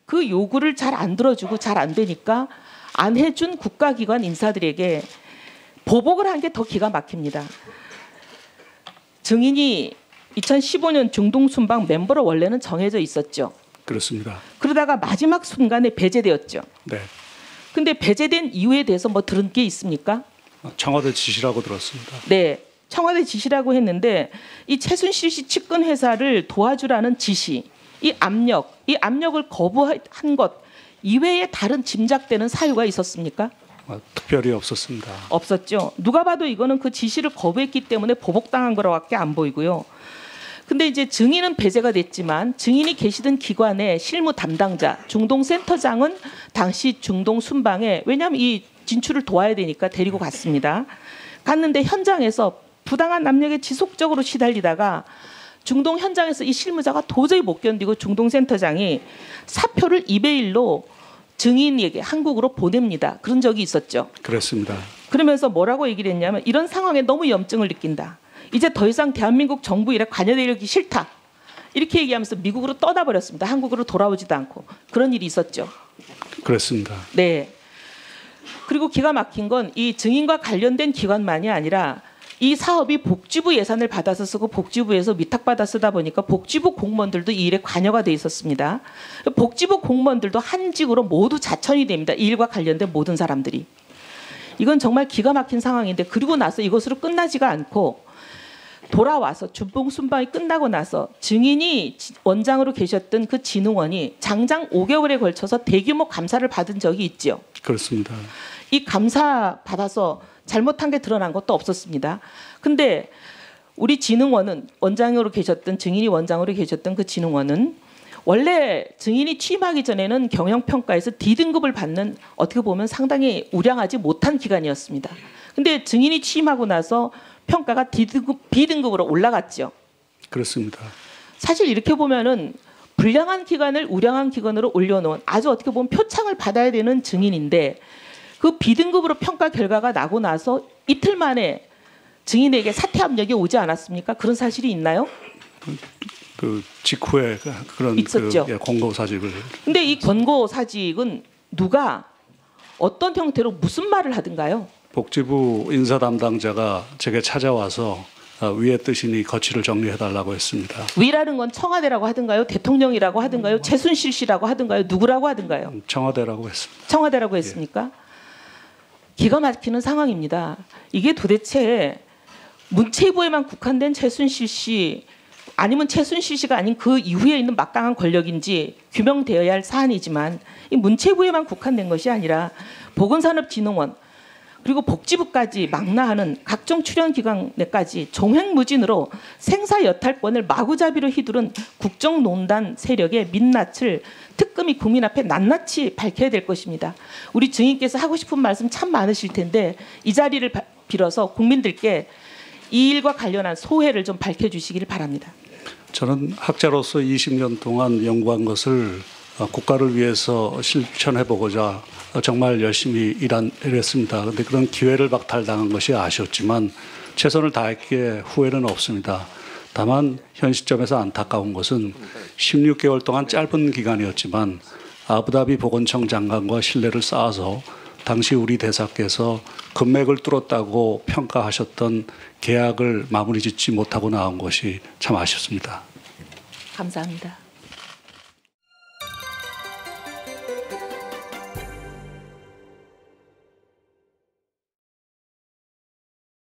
그 요구를 잘 안 들어주고 잘 안 되니까 안 해준 국가기관 인사들에게 보복을 한 게 더 기가 막힙니다. 증인이 2015년 중동순방 멤버로 원래는 정해져 있었죠. 그렇습니다. 그러다가 마지막 순간에 배제되었죠. 네. 근데 배제된 이유에 대해서 뭐 들은 게 있습니까? 청와대 지시라고 들었습니다. 네. 청와대 지시라고 했는데 이 최순실 씨 측근 회사를 도와주라는 지시, 이 압력을 거부한 것 이외에 다른 짐작되는 사유가 있었습니까? 특별히 없었습니다. 없었죠. 누가 봐도 이거는 그 지시를 거부했기 때문에 보복당한 거라고밖에 안 보이고요. 근데 이제 증인은 배제가 됐지만 증인이 계시던 기관의 실무 담당자 중동센터장은 당시 중동 순방에 왜냐하면 이 진출을 도와야 되니까 데리고 갔습니다. 갔는데 현장에서 부당한 압력에 지속적으로 시달리다가 중동 현장에서 이 실무자가 도저히 못 견디고 중동센터장이 사표를 2대 1로 증인에게 한국으로 보냅니다. 그런 적이 있었죠. 그렇습니다. 그러면서 뭐라고 얘기를 했냐면 이런 상황에 너무 염증을 느낀다. 이제 더 이상 대한민국 정부 일에 관여되기 싫다. 이렇게 얘기하면서 미국으로 떠나버렸습니다. 한국으로 돌아오지도 않고. 그런 일이 있었죠. 그렇습니다. 네. 그리고 기가 막힌 건 이 증인과 관련된 기관만이 아니라 이 사업이 복지부 예산을 받아서 쓰고 복지부에서 위탁받아 쓰다 보니까 복지부 공무원들도 이 일에 관여가 돼 있었습니다. 복지부 공무원들도 한직으로 모두 자천이 됩니다. 이 일과 관련된 모든 사람들이. 이건 정말 기가 막힌 상황인데 그리고 나서 이것으로 끝나지가 않고 돌아와서 중동 순방이 끝나고 나서 증인이 원장으로 계셨던 그 진흥원이 장장 5개월에 걸쳐서 대규모 감사를 받은 적이 있죠. 그렇습니다. 이 감사 받아서 잘못한 게 드러난 것도 없었습니다. 근데 우리 진흥원은 원장으로 계셨던 증인이 원장으로 계셨던 그 진흥원은 원래 증인이 취임하기 전에는 경영평가에서 D등급을 받는 어떻게 보면 상당히 우량하지 못한 기관이었습니다. 근데 증인이 취임하고 나서 평가가 B등급으로 올라갔죠. 그렇습니다. 사실 이렇게 보면은 불량한 기관을 우량한 기관으로 올려놓은 아주 어떻게 보면 표창을 받아야 되는 증인인데 그 B등급으로 평가 결과가 나고 나서 이틀 만에 증인에게 사퇴 압력이 오지 않았습니까? 그런 사실이 있나요? 그 직후에 그런 있었죠. 권고 사직을. 근데 이 권고 사직은 누가 어떤 형태로 무슨 말을 하든가요? 복지부 인사 담당자가 제게 찾아와서 위의 뜻이니 거취를 정리해달라고 했습니다. 위라는 건 청와대라고 하든가요? 대통령이라고 하든가요? 최순실 씨라고 하든가요? 누구라고 하든가요? 청와대라고 했습니다. 청와대라고 했습니까? 기가 막히는 상황입니다. 이게 도대체 문체부에만 국한된 최순실 씨 아니면 최순실 씨가 아닌 그 이후에 있는 막강한 권력인지 규명되어야 할 사안이지만 이 문체부에만 국한된 것이 아니라 보건산업진흥원 그리고 복지부까지 망라하는 각종 출연기관에까지 종횡무진으로 생사여탈권을 마구잡이로 휘두른 국정농단 세력의 민낯을 특검이 국민 앞에 낱낱이 밝혀야 될 것입니다. 우리 증인께서 하고 싶은 말씀 참 많으실 텐데 이 자리를 빌어서 국민들께 이 일과 관련한 소회를 좀 밝혀주시기를 바랍니다. 저는 학자로서 20년 동안 연구한 것을 국가를 위해서 실천해보고자 정말 열심히 일했습니다. 그런데 그런 기회를 박탈당한 것이 아쉬웠지만 최선을 다했기에 후회는 없습니다. 다만 현 시점에서 안타까운 것은 16개월 동안 짧은 기간이었지만 아부다비 보건청 장관과 신뢰를 쌓아서 당시 우리 대사께서 금맥을 뚫었다고 평가하셨던 계약을 마무리 짓지 못하고 나온 것이 참 아쉽습니다. 감사합니다.